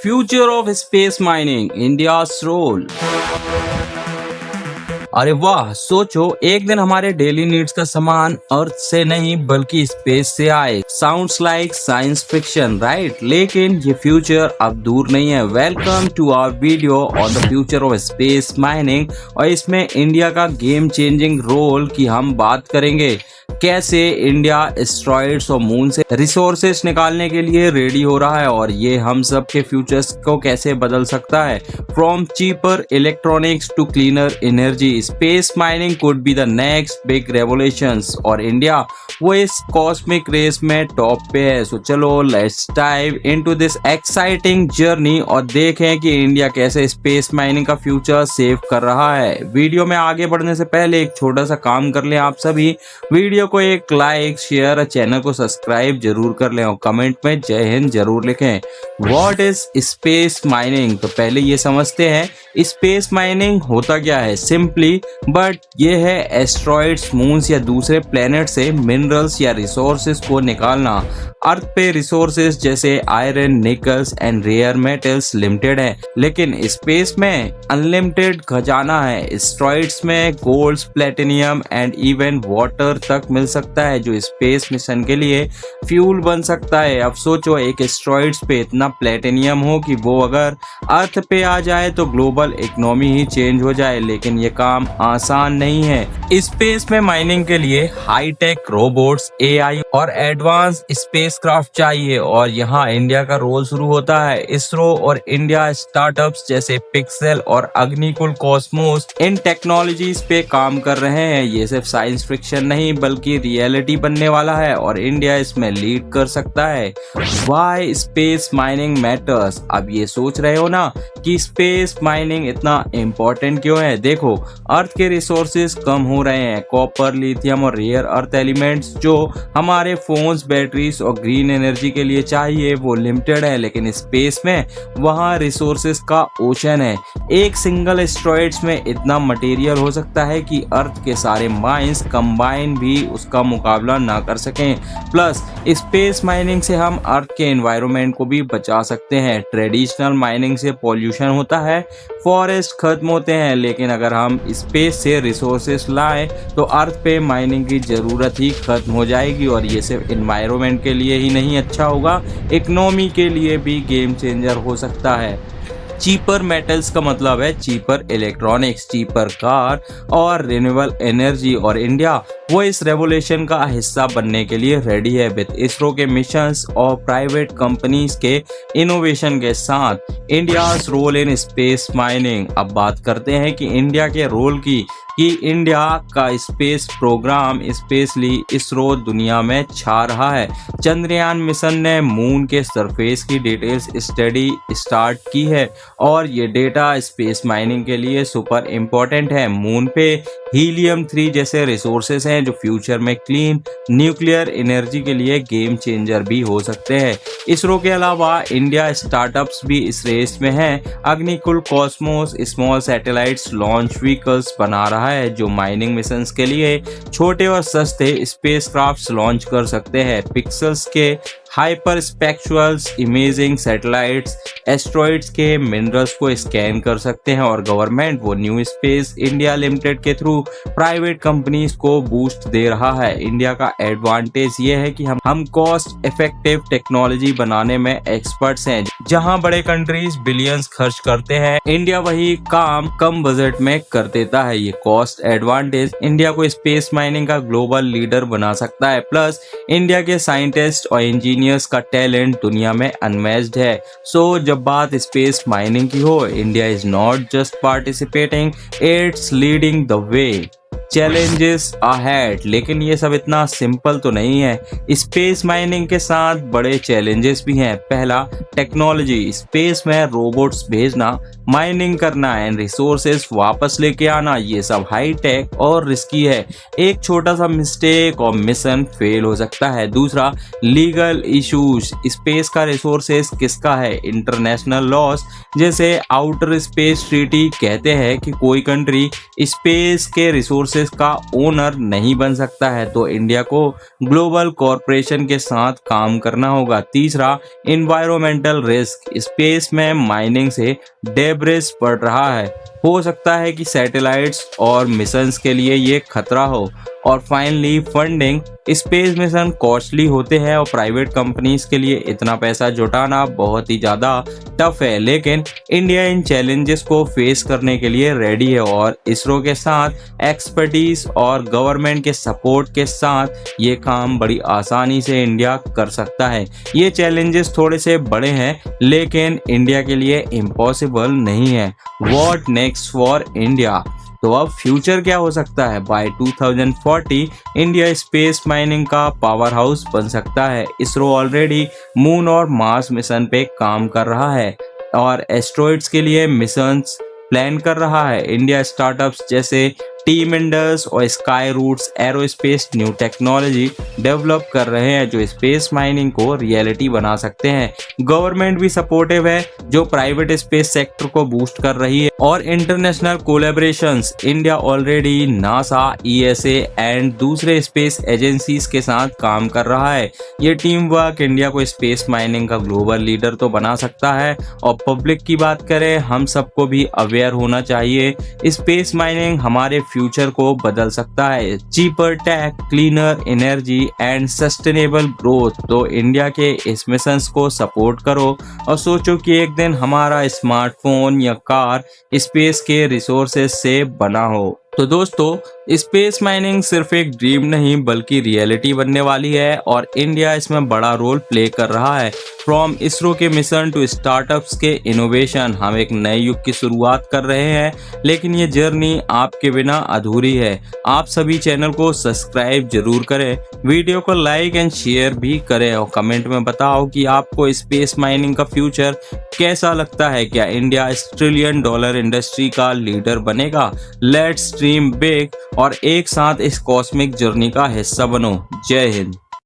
Future of space mining, India's role। अरे वाह! सोचो एक दिन हमारे डेली नीड्स का सामान अर्थ से नहीं बल्कि स्पेस से आए। Sounds like science fiction, right? लेकिन ये फ्यूचर अब दूर नहीं है। Welcome to our video on the future of space mining और इसमें इंडिया का गेम चेंजिंग रोल की हम बात करेंगे। कैसे इंडिया एस्ट्रॉइड्स और मून से रिसोर्सेस निकालने के लिए रेडी हो रहा है और ये हम सब के फ्यूचर्स को कैसे बदल सकता है। From cheaper electronics to cleaner energy, space mining could be the next big revolutions और इंडिया वो इस कॉस्मिक रेस में टॉप पे है। सो चलो let's dive into this exciting journey और देखें कि इंडिया कैसे स्पेस माइनिंग का फ्यूचर सेव कर रहा है। वीडियो में आगे बढ़ने से पहले एक छोटा सा काम कर लें आप सभी, वीडियो को एक लाइक शेयर और चैनल को सब्सक्राइब जरूर कर लें और कमेंट में जय हिंद जरूर लिखें। What is space mining? तो पहले ये समझते हैं स्पेस माइनिंग होता क्या है। सिंपली बट ये है एस्ट्रॉइड्स, मून्स या दूसरे प्लेनेट से मिनरल्स या रिसोर्सेज को निकालना। अर्थ पे रिसोर्सेज जैसे iron, nickels and rare metals limited है, लेकिन स्पेस में अनलिमिटेड खजाना है। एस्ट्रॉइड्स में gold, platinum and even water तक मिल सकता है जो स्पेस मिशन के लिए फ्यूल बन सकता है। अब सोचो एक एस्ट्रॉइड्स पे इतना प्लेटिनियम हो कि वो अगर अर्थ पे आ जाए तो ग्लोबल इकोनॉमी ही चेंज हो जाए, लेकिन ये काम आसान नहीं है। स्पेस में माइनिंग के लिए हाई टेक रोबोट्स, एआई और एडवांस स्पेसक्राफ्ट चाहिए और यहाँ इंडिया का रोल शुरू होता है। इसरो और इंडिया स्टार्टअप्स जैसे पिक्सेल और अग्निकुल कॉस्मोस इन टेक्नोलॉजीज पे काम कर रहे हैं। ये सिर्फ साइंस फिक्शन नहीं बल्कि रियलिटी बनने वाला है और इंडिया इसमें लीड कर सकता है। Why space mining matters? अब ये सोच रहे हो ना कि स्पेस माइनिंग इतना इम्पोर्टेंट क्यों है। देखो अर्थ के रिसोर्सेज कम हो रहे हैं। कॉपर, लिथियम और रेयर अर्थ एलिमेंट्स जो हमारे फोन्स, बैटरीज और ग्रीन एनर्जी के लिए चाहिए वो लिमिटेड है, लेकिन स्पेस में वहाँ रिसोर्सेज का ओशन है। एक सिंगल एस्ट्रॉइड्स में इतना मटेरियल हो सकता है कि अर्थ के सारे माइंस कंबाइन भी उसका मुकाबला ना कर सकें। प्लस स्पेस माइनिंग से हम अर्थ के एनवायरनमेंट को भी बचा सकते हैं। ट्रेडिशनल माइनिंग से पॉल्यूशन होता है, फॉरेस्ट खत्म होते हैं, लेकिन अगर हम स्पेस से रिसोर्सेस लाएं तो अर्थ पे माइनिंग की जरूरत ही खत्म हो जाएगी और ये सिर्फ एनवायरनमेंट के लिए ही नहीं अच्छा होगा, इकोनॉमी के लिए भी गेम चेंजर हो सकता है। चीपर मेटल्स का मतलब है चीपर इलेक्ट्रॉनिक्स, चीपर कार और रिन्यूएबल एनर्जी और इंडिया वो इस रेवोल्यूशन का हिस्सा बनने के लिए रेडी है। विद इसरो के मिशंस और प्राइवेट कंपनीज के इनोवेशन के साथ India's role in space mining. अब बात करते हैं कि इंडिया के रोल की कि इंडिया का स्पेस प्रोग्राम स्पेशली इसरो दुनिया में छा रहा है। चंद्रयान मिशन ने मून के सरफेस की डिटेल्स स्टडी स्टार्ट की है और ये डेटा स्पेस माइनिंग के लिए सुपर इम्पोर्टेंट है। मून पे हीलियम 3 जैसे रिसोर्सेस हैं जो फ्यूचर में क्लीन न्यूक्लियर एनर्जी के लिए गेम चेंजर भी हो सकते हैं। इसरो के अलावा इंडिया स्टार्टअप्स भी इस रेस में हैं। Agnikul Cosmos small satellites launch vehicles बना रहा है जो माइनिंग मिशंस के लिए छोटे और सस्ते स्पेसक्राफ्ट्स लॉन्च कर सकते हैं। पिक्सेल्स के हाइपर स्पेक्चुअल्स इमेजिंग सैटेलाइट्स एस्ट्रॉइड्स के मिनरल्स को स्कैन कर सकते हैं और गवर्नमेंट वो न्यू स्पेस इंडिया लिमिटेड के थ्रू प्राइवेट कंपनीज को बूस्ट दे रहा है। इंडिया का एडवांटेज ये है कि हम कॉस्ट इफेक्टिव टेक्नोलॉजी बनाने में एक्सपर्ट्स हैं। जहां बड़े कंट्रीज बिलियंस खर्च करते हैं, इंडिया वही काम कम बजट में कर देता है। ये कॉस्ट एडवांटेज इंडिया को स्पेस माइनिंग का ग्लोबल लीडर बना सकता है। प्लस इंडिया के साइंटिस्ट और इंजीनियर्स का टैलेंट दुनिया में अनमैच्ड है। सो जब बात स्पेस माइनिंग की हो, India is not just participating, it's leading the way. Challenges ahead, लेकिन ये सब इतना सिंपल तो नहीं है। स्पेस माइनिंग के साथ बड़े चैलेंजेस भी हैं। पहला, टेक्नोलॉजी। स्पेस में रोबोट्स भेजना, माइनिंग करना एंड रिसोर्सेज वापस लेके आना, ये सब हाई टेक और रिस्की है। एक छोटा सा मिस्टेक और मिशन फेल हो सकता है। दूसरा, लीगल इश्यूज। स्पेस का रिसोर्सेज किसका है? इंटरनेशनल लॉस जैसे आउटर स्पेस ट्रीटी कहते हैं कि कोई कंट्री स्पेस के रिसोर्सेज रिसोर्सेज का ओनर नहीं बन सकता है, तो इंडिया को ग्लोबल कॉरपोरेशन के साथ काम करना होगा। तीसरा, इन्वायरमेंटल रिस्क। स्पेस में माइनिंग से डेब्रिस बढ़ रहा है, हो सकता है कि सैटेलाइट्स और मिशंस के लिए ये खतरा हो। और finally, funding. Space mission costly होते हैं और प्राइवेट कंपनीज के लिए इतना पैसा जुटाना बहुत ही ज़्यादा टफ है, लेकिन इंडिया इन चैलेंजेस को फेस करने के लिए रेडी है और इसरो के साथ एक्सपर्टीज और गवर्नमेंट के सपोर्ट के साथ ये काम बड़ी आसानी से इंडिया कर सकता है। ये चैलेंजेस थोड़े से बड़े हैं, लेकिन इंडिया के लिए इम्पॉसिबल नहीं है। What next for India? तो अब फ्यूचर क्या हो सकता है? बाय 2040 इंडिया स्पेस माइनिंग का पावर हाउस बन सकता है। इसरो ऑलरेडी मून और मार्स मिशन पे काम कर रहा है और एस्ट्रॉइड्स के लिए मिशंस प्लान कर रहा है। इंडिया स्टार्टअप्स जैसे टीम इंडस और sky roots aerospace new technology develop कर रहे हैं जो स्पेस माइनिंग को रियलिटी बना सकते हैं। गवर्नमेंट भी सपोर्टिव है जो प्राइवेट स्पेस सेक्टर को बूस्ट कर रही है और international collaborations. India already NASA, ESA and दूसरे स्पेस एजेंसीज के साथ काम कर रहा है। ये टीम वर्क इंडिया को स्पेस माइनिंग का ग्लोबल लीडर तो बना सकता है। और पब्लिक की बात करें, हम सबको भी अवेयर होना चाहिए। स्पेस माइनिंग हमारे फ्यूचर को बदल सकता है। Cheaper tech, cleaner energy and sustainable growth. तो इंडिया के इस मिशंस को सपोर्ट करो और सोचो कि एक दिन हमारा स्मार्टफोन या कार स्पेस के रिसोर्सेज से बना हो। तो दोस्तों, स्पेस माइनिंग सिर्फ एक ड्रीम नहीं बल्कि रियलिटी बनने वाली है और इंडिया इसमें बड़ा रोल प्ले कर रहा है। फ्रॉम इसरो के मिशन टू स्टार्टअप्स के इनोवेशन, हम एक नए युग की शुरुआत कर रहे हैं, लेकिन ये जर्नी आपके बिना अधूरी है। आप सभी चैनल को सब्सक्राइब जरूर करें, वीडियो को लाइक एंड शेयर भी करें और कमेंट में बताओ कि आपको स्पेस माइनिंग का फ्यूचर कैसा लगता है। क्या इंडिया $1 ट्रिलियन इंडस्ट्री का लीडर बनेगा? लेट्स ड्रीम बिग और एक साथ इस कॉस्मिक जर्नी का हिस्सा बनो। जय हिंद।